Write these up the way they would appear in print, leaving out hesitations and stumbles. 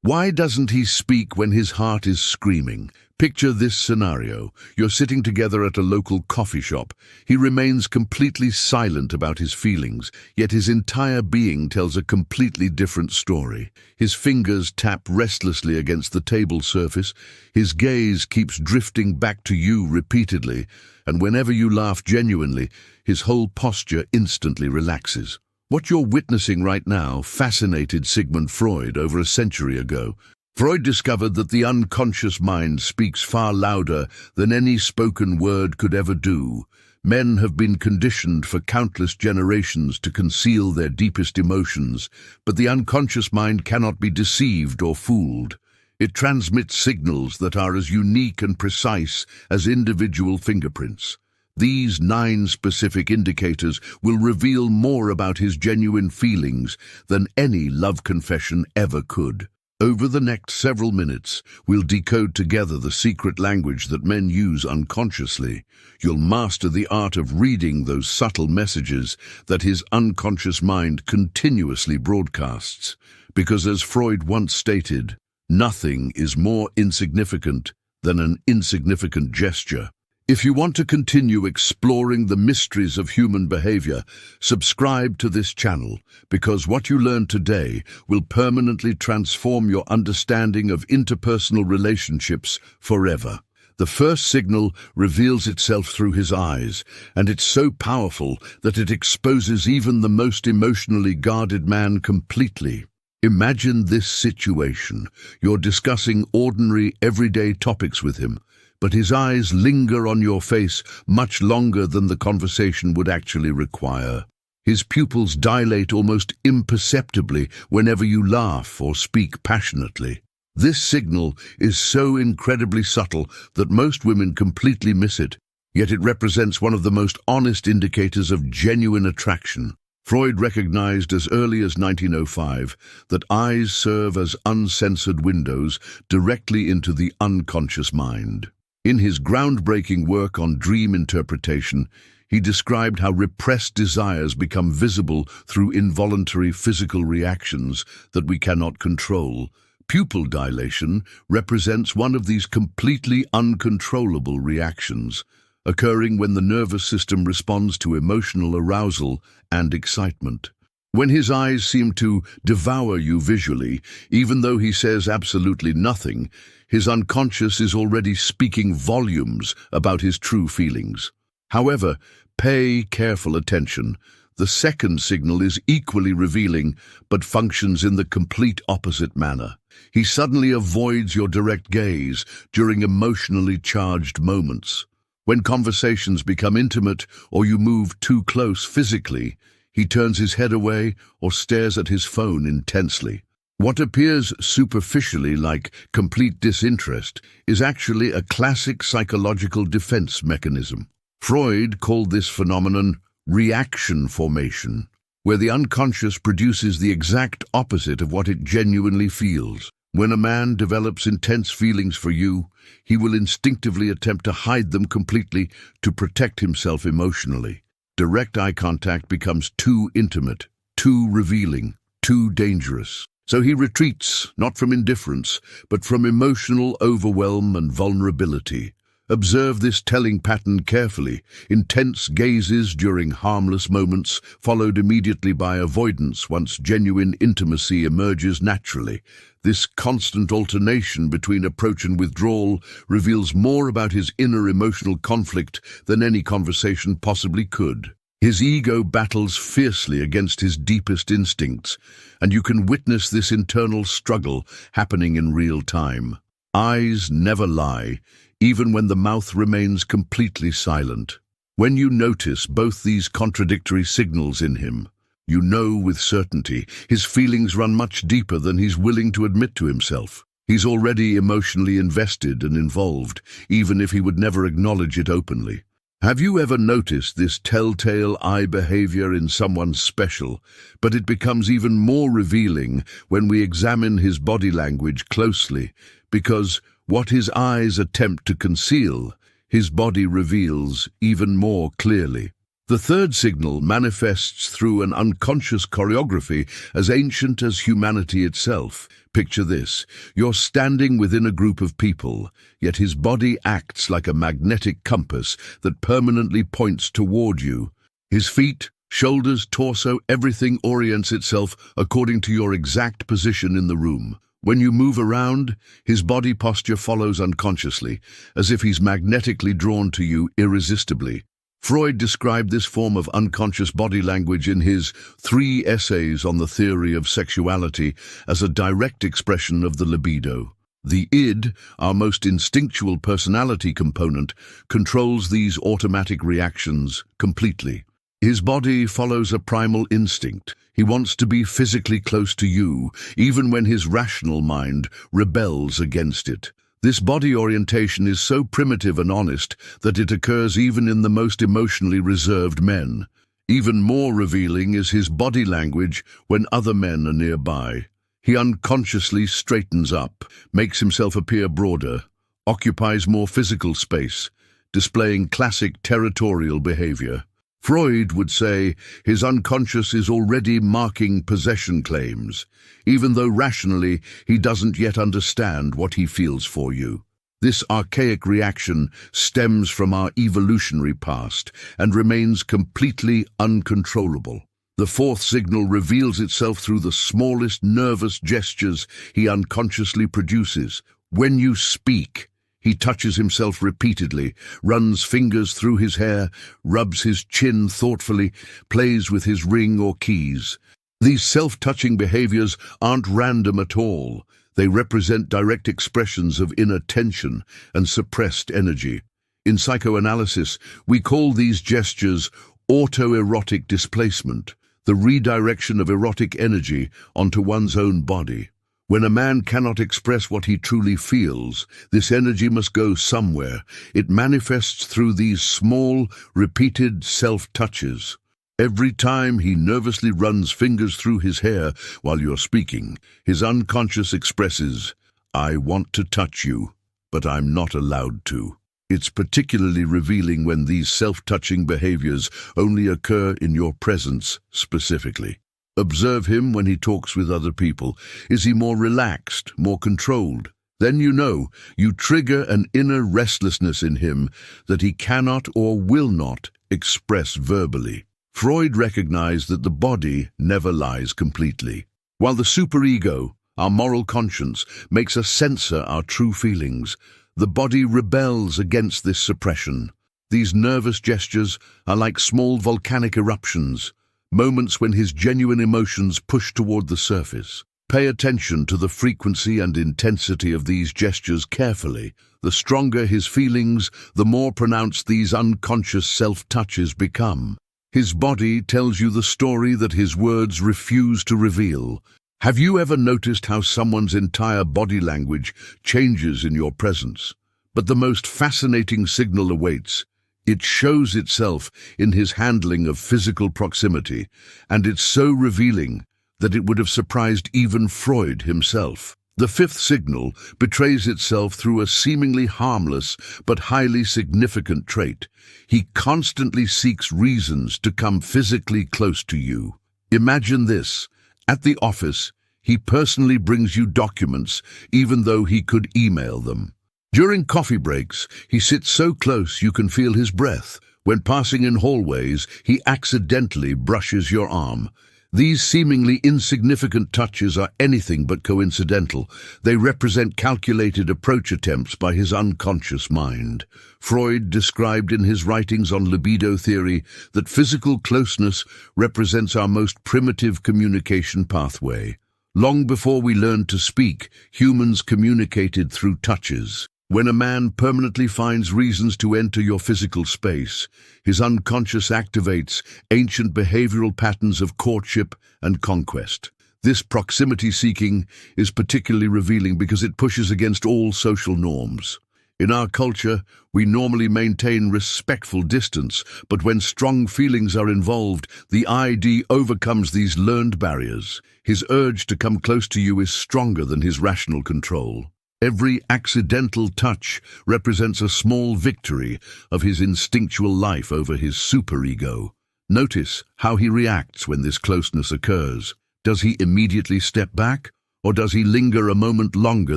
Why doesn't he speak when his heart is screaming? Picture this scenario. You're sitting together at a local coffee shop. He remains completely silent about his feelings, yet his entire being tells a completely different story. His fingers tap restlessly against the table surface. His gaze keeps drifting back to you repeatedly, and whenever you laugh genuinely, his whole posture instantly relaxes. What you're witnessing right now fascinated Sigmund Freud over a century ago. Freud discovered that the unconscious mind speaks far louder than any spoken word could ever do. Men have been conditioned for countless generations to conceal their deepest emotions, but the unconscious mind cannot be deceived or fooled. It transmits signals that are as unique and precise as individual fingerprints. These 9 specific indicators will reveal more about his genuine feelings than any love confession ever could. Over the next several minutes, we'll decode together the secret language that men use unconsciously. You'll master the art of reading those subtle messages that his unconscious mind continuously broadcasts. Because as Freud once stated, nothing is more insignificant than an insignificant gesture. If you want to continue exploring the mysteries of human behavior, subscribe to this channel, because what you learn today will permanently transform your understanding of interpersonal relationships forever. The first signal reveals itself through his eyes, and it's so powerful that it exposes even the most emotionally guarded man completely. Imagine this situation. You're discussing ordinary, everyday topics with him, but his eyes linger on your face much longer than the conversation would actually require. His pupils dilate almost imperceptibly whenever you laugh or speak passionately. This signal is so incredibly subtle that most women completely miss it, yet it represents one of the most honest indicators of genuine attraction. Freud recognized as early as 1905 that eyes serve as uncensored windows directly into the unconscious mind. In his groundbreaking work on dream interpretation, he described how repressed desires become visible through involuntary physical reactions that we cannot control. Pupil dilation represents one of these completely uncontrollable reactions, occurring when the nervous system responds to emotional arousal and excitement. When his eyes seem to devour you visually, even though he says absolutely nothing, his unconscious is already speaking volumes about his true feelings. However, pay careful attention. The second signal is equally revealing, but functions in the complete opposite manner. He suddenly avoids your direct gaze during emotionally charged moments. When conversations become intimate or you move too close physically, he turns his head away or stares at his phone intensely. What appears superficially like complete disinterest is actually a classic psychological defense mechanism. Freud called this phenomenon reaction formation, where the unconscious produces the exact opposite of what it genuinely feels. When a man develops intense feelings for you, he will instinctively attempt to hide them completely to protect himself emotionally. Direct eye contact becomes too intimate, too revealing, too dangerous. So he retreats, not from indifference, but from emotional overwhelm and vulnerability. Observe this telling pattern carefully. Intense gazes during harmless moments, followed immediately by avoidance once genuine intimacy emerges naturally. This constant alternation between approach and withdrawal reveals more about his inner emotional conflict than any conversation possibly could. His ego battles fiercely against his deepest instincts, and you can witness this internal struggle happening in real time. Eyes never lie, even when the mouth remains completely silent. When you notice both these contradictory signals in him, you know with certainty his feelings run much deeper than he's willing to admit to himself. He's already emotionally invested and involved, even if he would never acknowledge it openly. Have you ever noticed this telltale eye behavior in someone special, but it becomes even more revealing when we examine his body language closely, because what his eyes attempt to conceal, his body reveals even more clearly. The third signal manifests through an unconscious choreography as ancient as humanity itself. Picture this. You're standing within a group of people, yet his body acts like a magnetic compass that permanently points toward you. His feet, shoulders, torso, everything orients itself according to your exact position in the room. When you move around, his body posture follows unconsciously, as if he's magnetically drawn to you irresistibly. Freud described this form of unconscious body language in his 3 essays on the theory of sexuality as a direct expression of the libido. The id, our most instinctual personality component, controls these automatic reactions completely. His body follows a primal instinct. He wants to be physically close to you, even when his rational mind rebels against it. This body orientation is so primitive and honest that it occurs even in the most emotionally reserved men. Even more revealing is his body language when other men are nearby. He unconsciously straightens up, makes himself appear broader, occupies more physical space, displaying classic territorial behavior. Freud would say his unconscious is already marking possession claims, even though rationally he doesn't yet understand what he feels for you. This archaic reaction stems from our evolutionary past and remains completely uncontrollable. The fourth signal reveals itself through the smallest nervous gestures he unconsciously produces. When you speak, he touches himself repeatedly, runs fingers through his hair, rubs his chin thoughtfully, plays with his ring or keys. These self-touching behaviors aren't random at all. They represent direct expressions of inner tension and suppressed energy. In psychoanalysis, we call these gestures autoerotic displacement, the redirection of erotic energy onto one's own body. When a man cannot express what he truly feels, this energy must go somewhere. It manifests through these small, repeated self-touches. Every time he nervously runs fingers through his hair while you're speaking, his unconscious expresses, "I want to touch you, but I'm not allowed to." It's particularly revealing when these self-touching behaviors only occur in your presence specifically. Observe him when he talks with other people. Is he more relaxed, more controlled? Then you trigger an inner restlessness in him that he cannot or will not express verbally. Freud recognized that the body never lies completely. While the superego, our moral conscience, makes us censor our true feelings, the body rebels against this suppression. These nervous gestures are like small volcanic eruptions, moments when his genuine emotions push toward the surface. Pay attention to the frequency and intensity of these gestures carefully. The stronger his feelings, the more pronounced these unconscious self-touches become. His body tells you the story that his words refuse to reveal. Have you ever noticed how someone's entire body language changes in your presence? But the most fascinating signal awaits. It shows itself in his handling of physical proximity, and it's so revealing that it would have surprised even Freud himself. The fifth signal betrays itself through a seemingly harmless but highly significant trait. He constantly seeks reasons to come physically close to you. Imagine this. At the office, he personally brings you documents, even though he could email them. During coffee breaks, he sits so close you can feel his breath. When passing in hallways, he accidentally brushes your arm. These seemingly insignificant touches are anything but coincidental. They represent calculated approach attempts by his unconscious mind. Freud described in his writings on libido theory that physical closeness represents our most primitive communication pathway. Long before we learned to speak, humans communicated through touches. When a man permanently finds reasons to enter your physical space, his unconscious activates ancient behavioral patterns of courtship and conquest. This proximity seeking is particularly revealing because it pushes against all social norms. In our culture, we normally maintain respectful distance, but when strong feelings are involved, the ID overcomes these learned barriers. His urge to come close to you is stronger than his rational control. Every accidental touch represents a small victory of his instinctual life over his superego. Notice how he reacts when this closeness occurs. Does he immediately step back, or does he linger a moment longer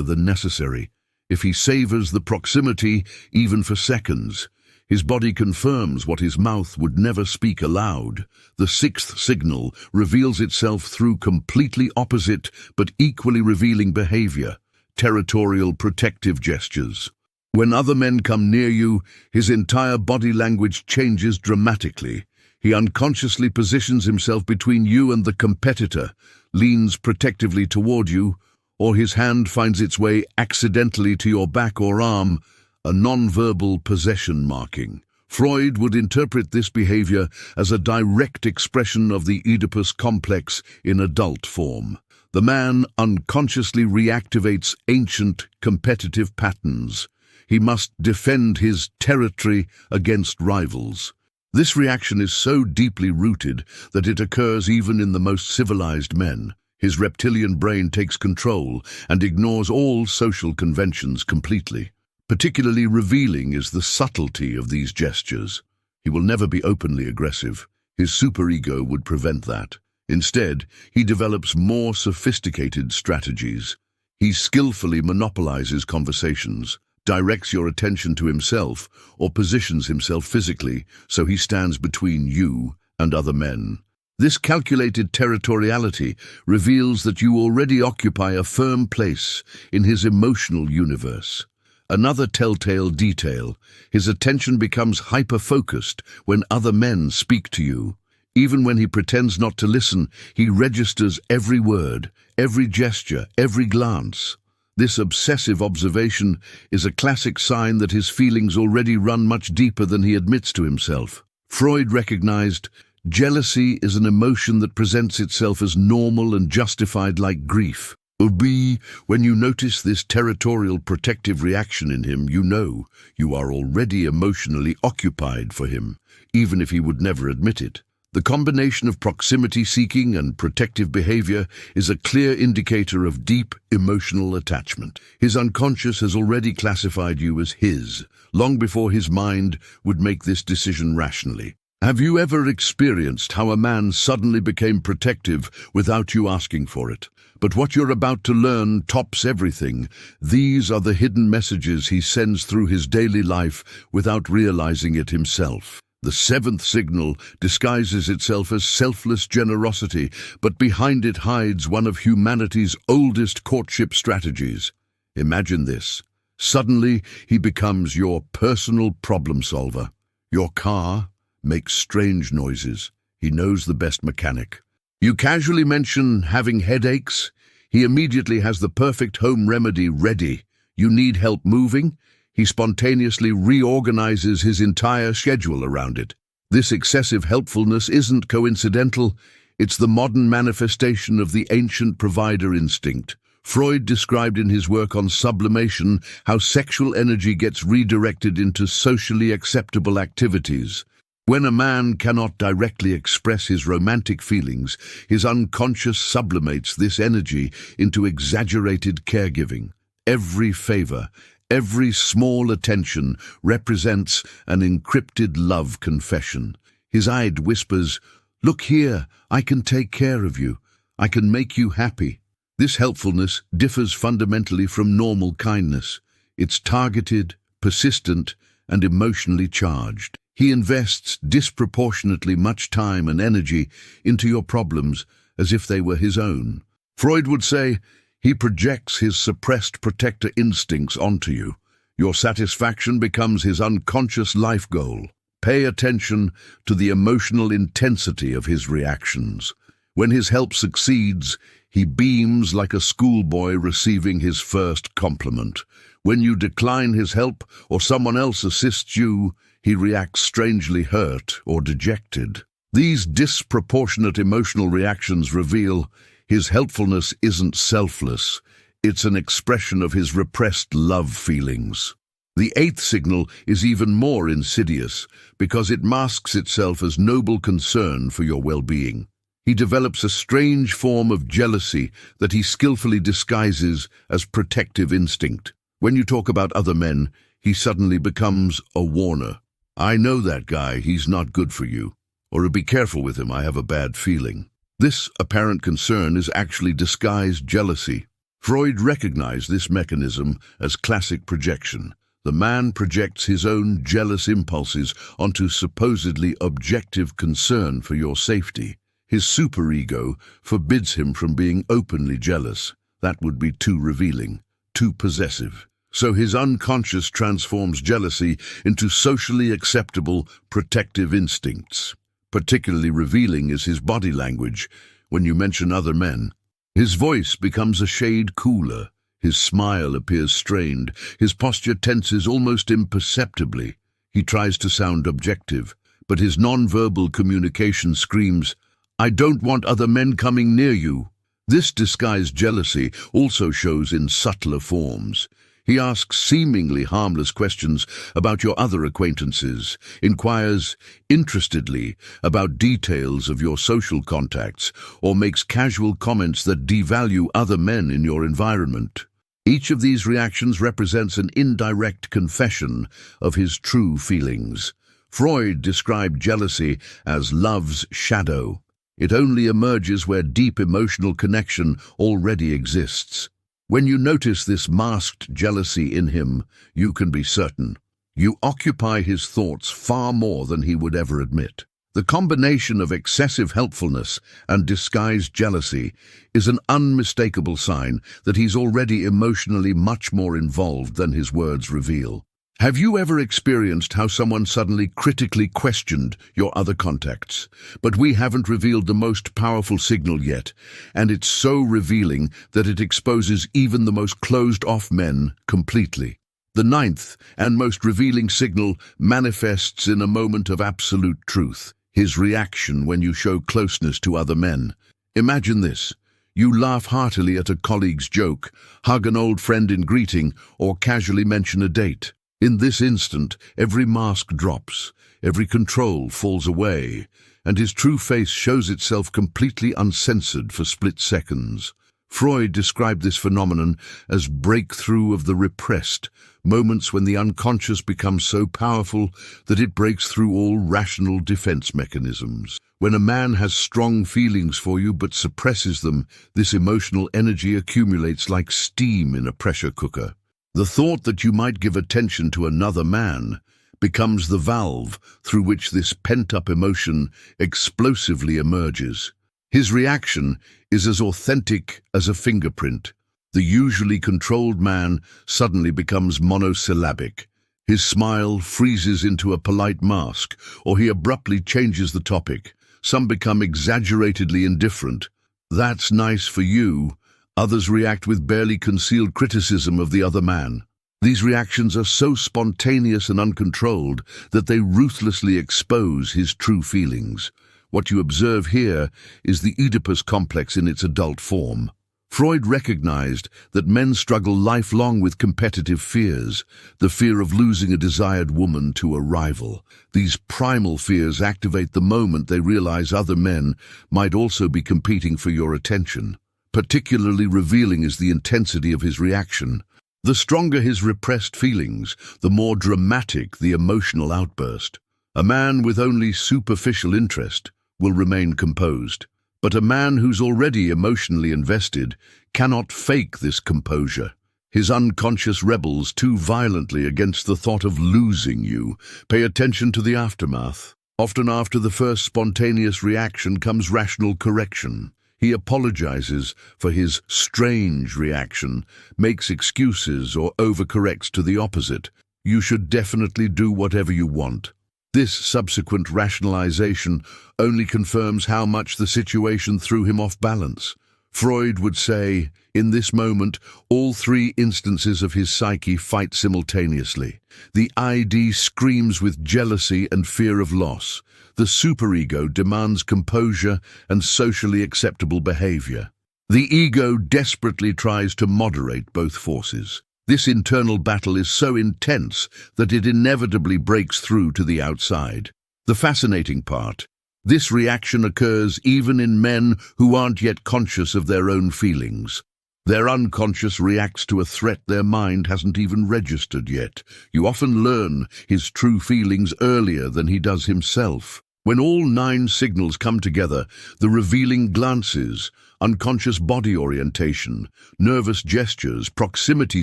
than necessary? If he savors the proximity, even for seconds, his body confirms what his mouth would never speak aloud. The sixth signal reveals itself through completely opposite but equally revealing behavior: territorial protective gestures. When other men come near you, his entire body language changes dramatically. He unconsciously positions himself between you and the competitor, leans protectively toward you, or his hand finds its way accidentally to your back or arm, a non-verbal possession marking. Freud would interpret this behavior as a direct expression of the Oedipus complex in adult form. The man unconsciously reactivates ancient competitive patterns. He must defend his territory against rivals. This reaction is so deeply rooted that it occurs even in the most civilized men. His reptilian brain takes control and ignores all social conventions completely. Particularly revealing is the subtlety of these gestures. He will never be openly aggressive. His superego would prevent that. Instead, he develops more sophisticated strategies. He skillfully monopolizes conversations, directs your attention to himself, or positions himself physically so he stands between you and other men. This calculated territoriality reveals that you already occupy a firm place in his emotional universe. Another telltale detail: his attention becomes hyper-focused when other men speak to you. Even when he pretends not to listen, he registers every word, every gesture, every glance. This obsessive observation is a classic sign that his feelings already run much deeper than he admits to himself. Freud recognized jealousy is an emotion that presents itself as normal and justified like grief. When you notice this territorial protective reaction in him, you know you are already emotionally occupied for him, even if he would never admit it. The combination of proximity-seeking and protective behavior is a clear indicator of deep emotional attachment. His unconscious has already classified you as his, long before his mind would make this decision rationally. Have you ever experienced how a man suddenly became protective without you asking for it? But what you're about to learn tops everything. These are the hidden messages he sends through his daily life without realizing it himself. The seventh signal disguises itself as selfless generosity, but behind it hides one of humanity's oldest courtship strategies. Imagine this. Suddenly, he becomes your personal problem solver. Your car makes strange noises. He knows the best mechanic. You casually mention having headaches. He immediately has the perfect home remedy ready. You need help moving? He spontaneously reorganizes his entire schedule around it. This excessive helpfulness isn't coincidental. It's the modern manifestation of the ancient provider instinct. Freud described in his work on sublimation how sexual energy gets redirected into socially acceptable activities. When a man cannot directly express his romantic feelings, his unconscious sublimates this energy into exaggerated caregiving. Every favor, every small attention represents an encrypted love confession. His eye whispers, "Look here, I can take care of you. I can make you happy." This helpfulness differs fundamentally from normal kindness. It's targeted, persistent, and emotionally charged. He invests disproportionately much time and energy into your problems as if they were his own. Freud would say, he projects his suppressed protector instincts onto you. Your satisfaction becomes his unconscious life goal. Pay attention to the emotional intensity of his reactions. When his help succeeds, he beams like a schoolboy receiving his first compliment. When you decline his help or someone else assists you, he reacts strangely hurt or dejected. These disproportionate emotional reactions reveal his helpfulness isn't selfless. It's an expression of his repressed love feelings. The eighth signal is even more insidious because it masks itself as noble concern for your well-being. He develops a strange form of jealousy that he skillfully disguises as protective instinct. When you talk about other men, he suddenly becomes a warner. "I know that guy, he's not good for you." Or be careful with him, I have a bad feeling. This apparent concern is actually disguised jealousy. Freud recognized this mechanism as classic projection. The man projects his own jealous impulses onto supposedly objective concern for your safety. His superego forbids him from being openly jealous. That would be too revealing, too possessive. So his unconscious transforms jealousy into socially acceptable protective instincts. Particularly revealing is his body language. When you mention other men, his voice becomes a shade cooler. His smile appears strained. His posture tenses almost imperceptibly. He tries to sound objective, but his non-verbal communication screams, "I don't want other men coming near you." This disguised jealousy also shows in subtler forms. He asks seemingly harmless questions about your other acquaintances, inquires interestedly about details of your social contacts, or makes casual comments that devalue other men in your environment. Each of these reactions represents an indirect confession of his true feelings. Freud described jealousy as love's shadow. It only emerges where deep emotional connection already exists. When you notice this masked jealousy in him, you can be certain you occupy his thoughts far more than he would ever admit. The combination of excessive helpfulness and disguised jealousy is an unmistakable sign that he's already emotionally much more involved than his words reveal. Have you ever experienced how someone suddenly critically questioned your other contacts? But we haven't revealed the most powerful signal yet, and it's so revealing that it exposes even the most closed-off men completely. The ninth and most revealing signal manifests in a moment of absolute truth, his reaction when you show closeness to other men. Imagine this. You laugh heartily at a colleague's joke, hug an old friend in greeting, or casually mention a date. In this instant, every mask drops, every control falls away, and his true face shows itself completely uncensored for split seconds. Freud described this phenomenon as breakthrough of the repressed, moments when the unconscious becomes so powerful that it breaks through all rational defense mechanisms. When a man has strong feelings for you but suppresses them, this emotional energy accumulates like steam in a pressure cooker. The thought that you might give attention to another man becomes the valve through which this pent-up emotion explosively emerges. His reaction is as authentic as a fingerprint. The usually controlled man suddenly becomes monosyllabic. His smile freezes into a polite mask, or he abruptly changes the topic. Some become exaggeratedly indifferent. That's nice for you. Others react with barely concealed criticism of the other man. These reactions are so spontaneous and uncontrolled that they ruthlessly expose his true feelings. What you observe here is the Oedipus complex in its adult form. Freud recognized that men struggle lifelong with competitive fears, the fear of losing a desired woman to a rival. These primal fears activate the moment they realize other men might also be competing for your attention. Particularly revealing is the intensity of his reaction. The stronger his repressed feelings, the more dramatic the emotional outburst. A man with only superficial interest will remain composed, but a man who's already emotionally invested cannot fake this composure. His unconscious rebels too violently against the thought of losing you. Pay attention to the aftermath. Often after the first spontaneous reaction comes rational correction. He apologizes for his strange reaction, makes excuses, or overcorrects to the opposite. You should definitely do whatever you want. This subsequent rationalization only confirms how much the situation threw him off balance. Freud would say, in this moment, all three instances of his psyche fight simultaneously. The ID screams with jealousy and fear of loss. The superego demands composure and socially acceptable behavior. The ego desperately tries to moderate both forces. This internal battle is so intense that it inevitably breaks through to the outside. The fascinating part, this reaction occurs even in men who aren't yet conscious of their own feelings. Their unconscious reacts to a threat their mind hasn't even registered yet. You often learn his true feelings earlier than he does himself. When all 9 signals come together, the revealing glances, unconscious body orientation, nervous gestures, proximity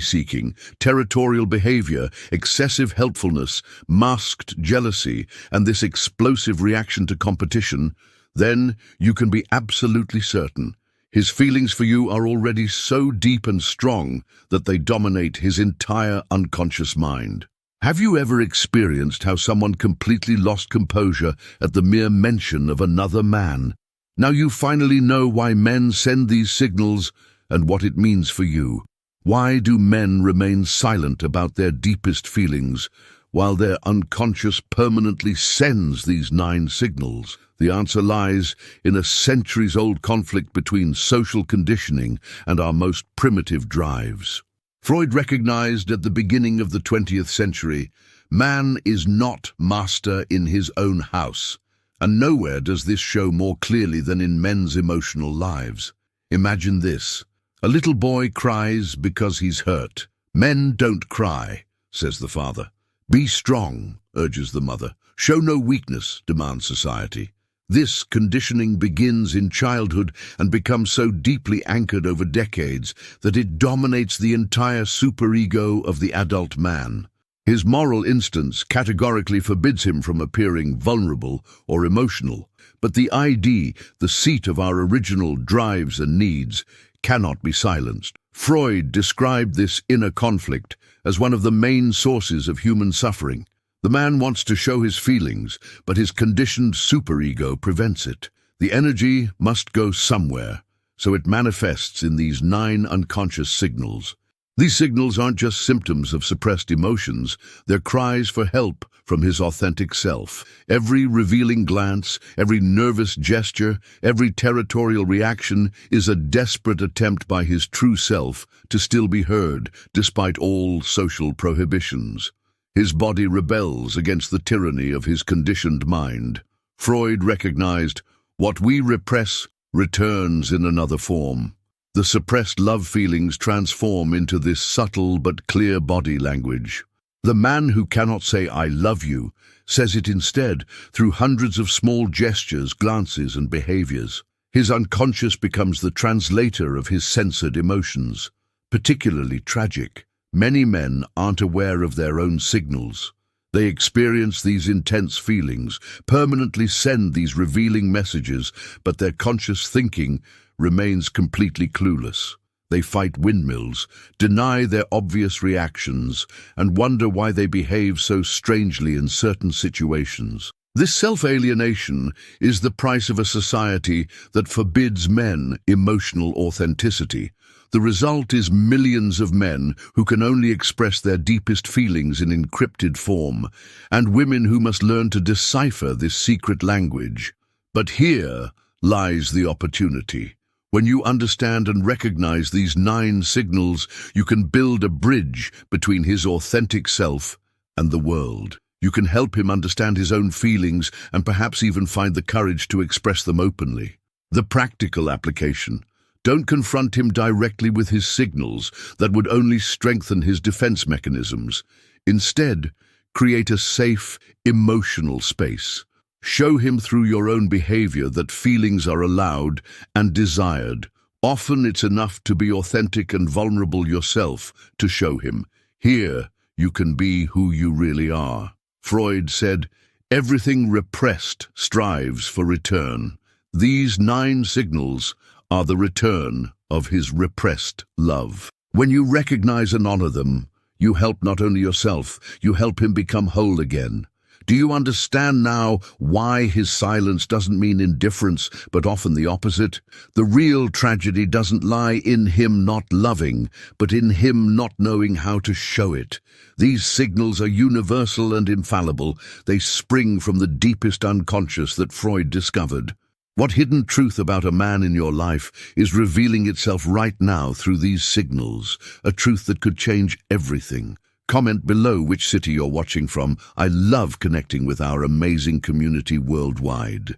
seeking, territorial behavior, excessive helpfulness, masked jealousy, and this explosive reaction to competition, then you can be absolutely certain his feelings for you are already so deep and strong that they dominate his entire unconscious mind. Have you ever experienced how someone completely lost composure at the mere mention of another man? Now you finally know why men send these signals and what it means for you. Why do men remain silent about their deepest feelings while their unconscious permanently sends these 9 signals? The answer lies in a centuries-old conflict between social conditioning and our most primitive drives. Freud recognized at the beginning of the 20th century, man is not master in his own house, and nowhere does this show more clearly than in men's emotional lives. Imagine this. A little boy cries because he's hurt. Men don't cry, says the father. Be strong, urges the mother. Show no weakness, demands society. This conditioning begins in childhood and becomes so deeply anchored over decades that it dominates the entire superego of the adult man. His moral instance categorically forbids him from appearing vulnerable or emotional, but the ID, the seat of our original drives and needs, cannot be silenced. Freud described this inner conflict as one of the main sources of human suffering. The man wants to show his feelings, but his conditioned superego prevents it. The energy must go somewhere, so it manifests in these 9 unconscious signals. These signals aren't just symptoms of suppressed emotions, they're cries for help from his authentic self. Every revealing glance, every nervous gesture, every territorial reaction is a desperate attempt by his true self to still be heard, despite all social prohibitions. His body rebels against the tyranny of his conditioned mind. Freud recognized, what we repress returns in another form. The suppressed love feelings transform into this subtle but clear body language. The man who cannot say "I love you" says it instead through hundreds of small gestures, glances, and behaviors. His unconscious becomes the translator of his censored emotions. Particularly tragic, many men aren't aware of their own signals. They experience these intense feelings, permanently send these revealing messages, but their conscious thinking remains completely clueless. They fight windmills, deny their obvious reactions, and wonder why they behave so strangely in certain situations. This self-alienation is the price of a society that forbids men emotional authenticity. The result is millions of men who can only express their deepest feelings in encrypted form, and women who must learn to decipher this secret language. But here lies the opportunity. When you understand and recognize these 9 signals, you can build a bridge between his authentic self and the world. You can help him understand his own feelings and perhaps even find the courage to express them openly. The practical application. Don't confront him directly with his signals that would only strengthen his defense mechanisms. Instead, create a safe, emotional space. Show him through your own behavior that feelings are allowed and desired. Often it's enough to be authentic and vulnerable yourself to show him, here you can be who you really are. Freud said, everything repressed strives for return. These 9 signals are the return of his repressed love. When you recognize and honor them, you help not only yourself, you help him become whole again. Do you understand now why his silence doesn't mean indifference, but often the opposite? The real tragedy doesn't lie in him not loving, but in him not knowing how to show it. These signals are universal and infallible. They spring from the deepest unconscious that Freud discovered. What hidden truth about a man in your life is revealing itself right now through these signals, a truth that could change everything? Comment below which city you're watching from. I love connecting with our amazing community worldwide.